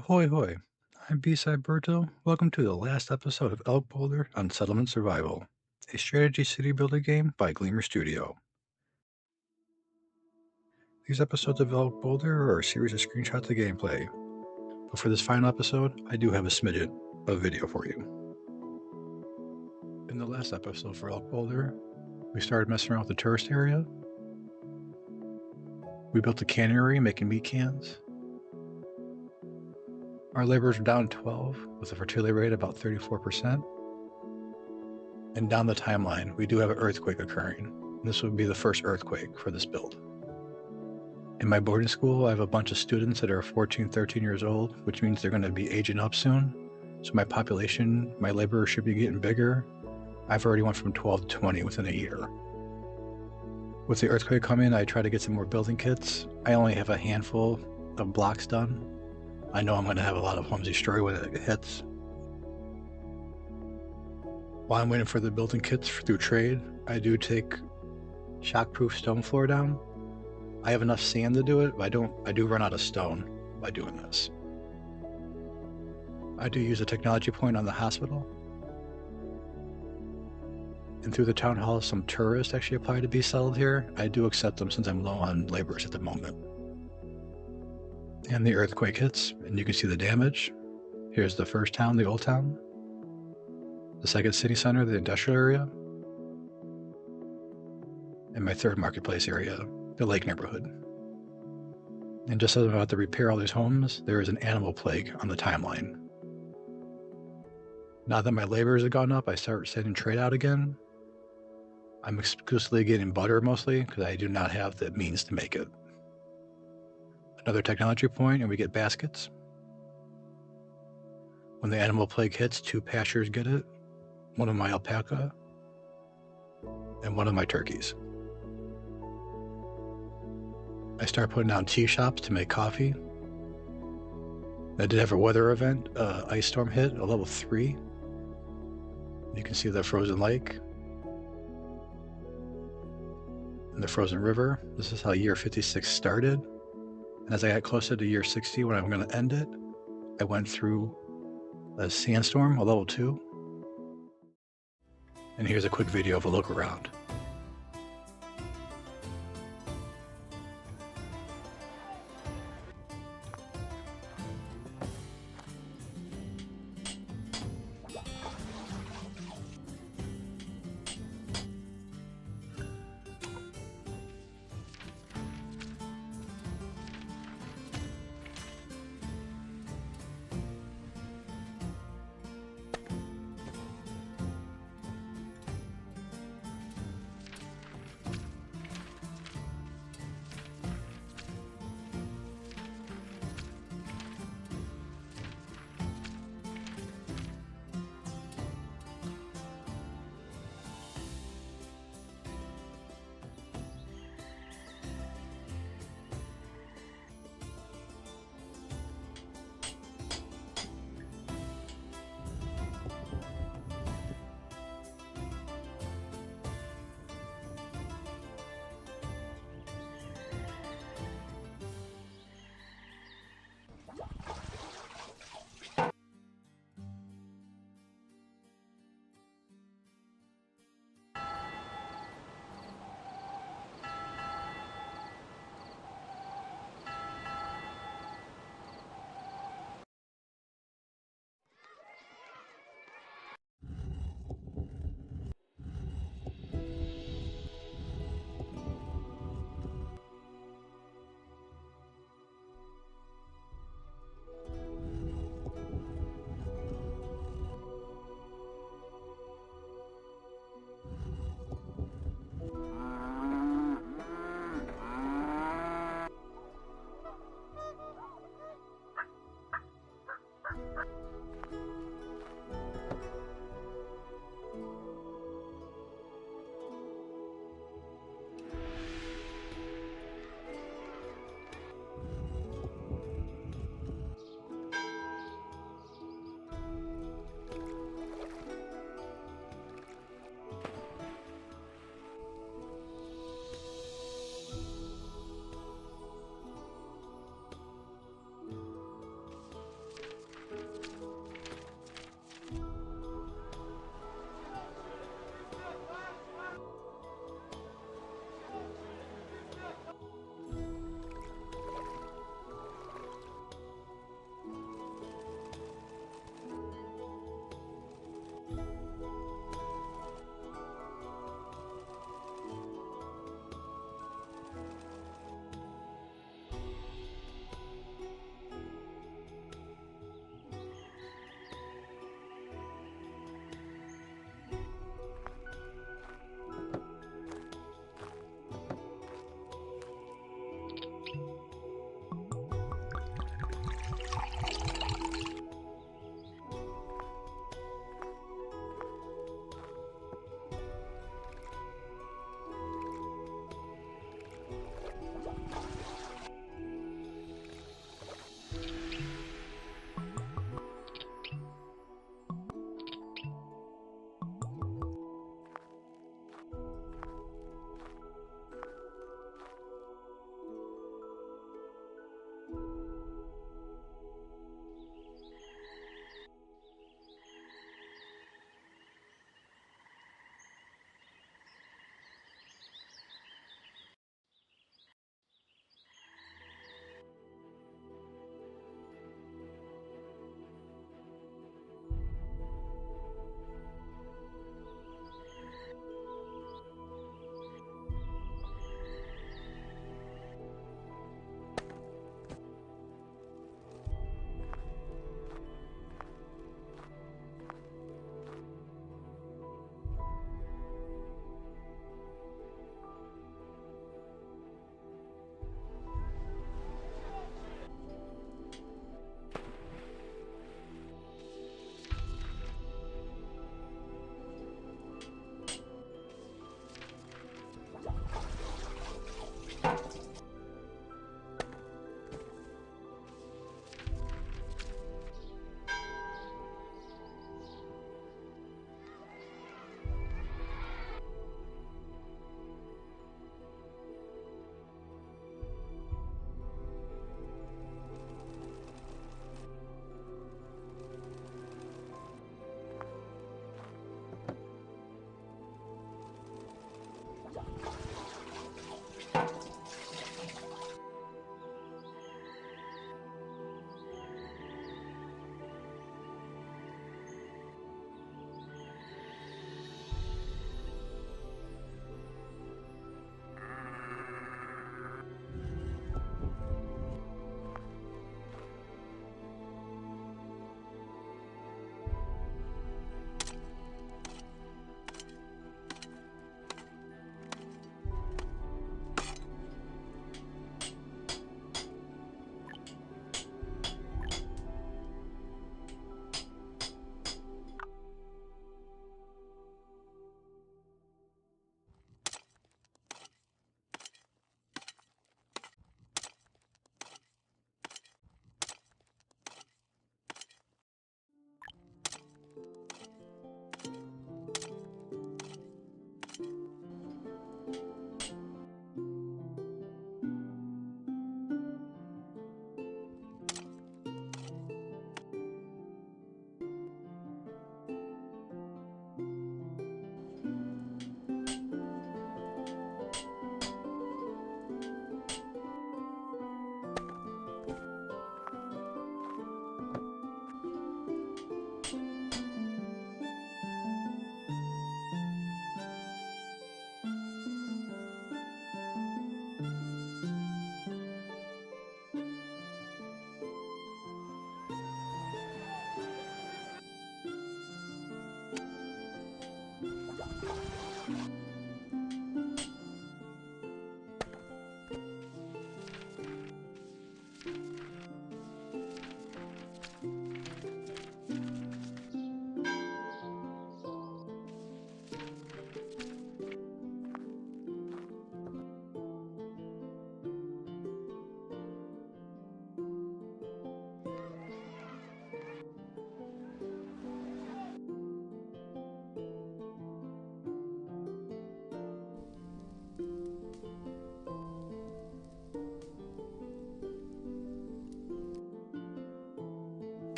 Ahoy hoy, I'm B-Side Berto. Welcome to the last episode of Elk Boulder on Settlement Survival, a strategy city builder game by Gleamer Studio. These episodes of Elk Boulder are a series of screenshots of gameplay, but for this final episode, I do have a smidget of video for you. In the last episode for Elk Boulder, we started messing around with the tourist area. We built a cannery making meat cans. Our laborers are down 12 with a fertility rate about 34%. And down the timeline, we do have an earthquake occurring. This would be the first earthquake for this build. In my boarding school, I have a bunch of students that are 14, 13 years old, which means they're going to be aging up soon. So my population, my laborers should be getting bigger. I've already went from 12 to 20 within a year. With the earthquake coming, I try to get some more building kits. I only have a handful of blocks done. I know I'm going to have a lot of homes destroyed when it hits. While I'm waiting for the building kits through trade, I do take shockproof stone floor down. I have enough sand to do it, but I do run out of stone by doing this. I do use a technology point on the hospital. And through the town hall, some tourists actually apply to be settled here. I do accept them since I'm low on laborers at the moment. And the earthquake hits, and you can see the damage. Here's the first town, the old town. The second city center, the industrial area. And my third marketplace area, the lake neighborhood. And just as I'm about to repair all these homes, there is an animal plague on the timeline. Now that my laborers have gone up, I start sending trade out again. I'm exclusively getting butter mostly because I do not have the means to make it. Another technology point, and we get baskets. When the animal plague hits, 2 pastures get it. One of my alpaca and one of my turkeys. I start putting down tea shops to make coffee. I did have a weather event, ice storm hit, a level 3. You can see the frozen lake and the frozen river. This is how year 56 started. And as I got closer to year 60, when I'm going to end it, I went through a sandstorm, a level 2. And here's a quick video of a look around.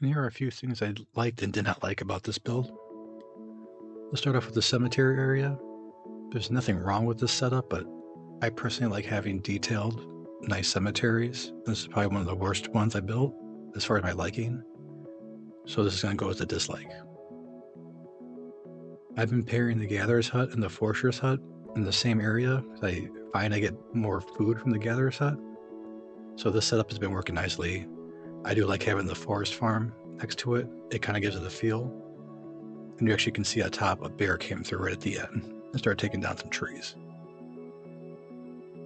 And here are a few things I liked and did not like about this build. Let's start off with the cemetery area. There's nothing wrong with this setup, but I personally like having detailed, nice cemeteries. This is probably one of the worst ones I built as far as my liking. So this is going to go as a dislike. I've been pairing the gatherer's hut and the forester's hut in the same area. I find I get more food from the gatherer's hut. So this setup has been working nicely. I do like having the forest farm next to it. It kind of gives it a feel. And you actually can see at top a bear came through right at the end and started taking down some trees.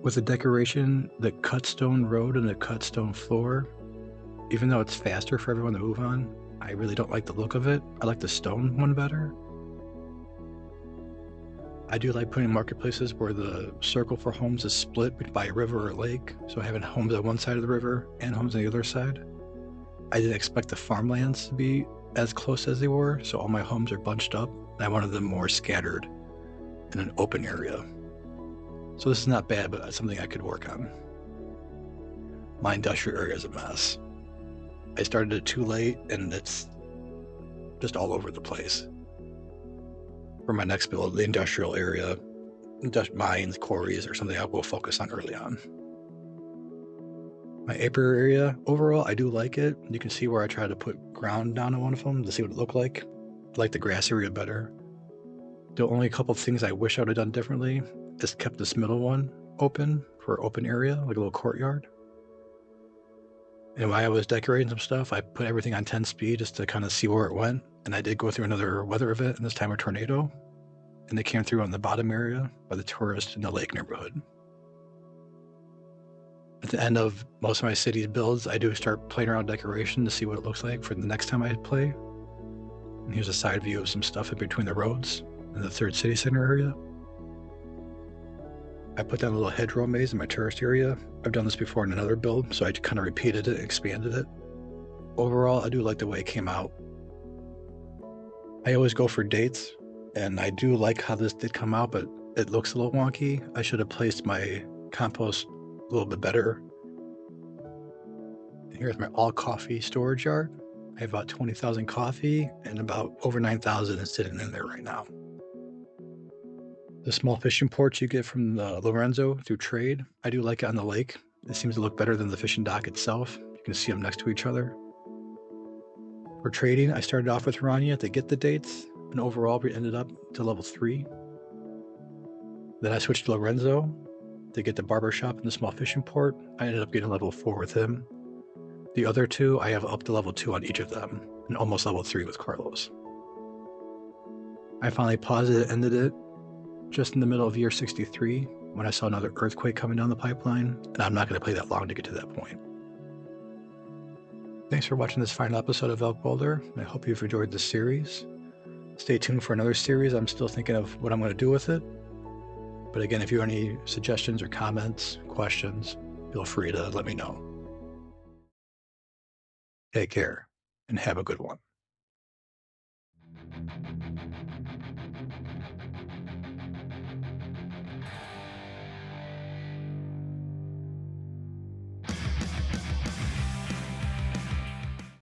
With the decoration, the cut stone road and the cut stone floor, even though it's faster for everyone to move on, I really don't like the look of it. I like the stone one better. I do like putting marketplaces where the circle for homes is split by a river or a lake, so having homes on one side of the river and homes on the other side. I didn't expect the farmlands to be as close as they were, so all my homes are bunched up, and I wanted them more scattered in an open area. So this is not bad, but it's something I could work on. My industrial area is a mess. I started it too late, and it's just all over the place. For my next build, the industrial area, mines, quarries, or something I will focus on early on. My apiary area, overall, I do like it. You can see where I try to put ground down on one of them to see what it looked like. I like the grass area better. The only couple of things I wish I would have done differently is kept this middle one open for open area, like a little courtyard. And while I was decorating some stuff, I put everything on 10 speed just to kind of see where it went. And I did go through another weather event, and this time a tornado. And they came through on the bottom area by the tourist in the lake neighborhood. At the end of most of my city's builds, I do start playing around decoration to see what it looks like for the next time I play. And here's a side view of some stuff in between the roads in the third city center area. I put down a little hedgerow maze in my tourist area. I've done this before in another build, so I kind of repeated it, expanded it. Overall, I do like the way it came out. I always go for dates, and I do like how this did come out, but it looks a little wonky. I should have placed my compost a little bit better. And here's my all coffee storage yard. I have about 20,000 coffee, and about over 9,000 is sitting in there right now. The small fishing porch you get from the Lorenzo through trade, I do like it on the lake. It seems to look better than the fishing dock itself. You can see them next to each other. For trading, I started off with Rania to get the dates, and overall we ended up to level 3. Then I switched to Lorenzo to get the barber shop and the small fishing port. I ended up getting level 4 with him. The other two, I have up to level 2 on each of them, and almost level 3 with Carlos. I finally paused it and ended it just in the middle of year 63 when I saw another earthquake coming down the pipeline, and I'm not going to play that long to get to that point. Thanks for watching this final episode of Elk Boulder. I hope you've enjoyed this series. Stay tuned for another series. I'm still thinking of what I'm going to do with it. But again, if you have any suggestions or comments, questions, feel free to let me know. Take care and have a good one.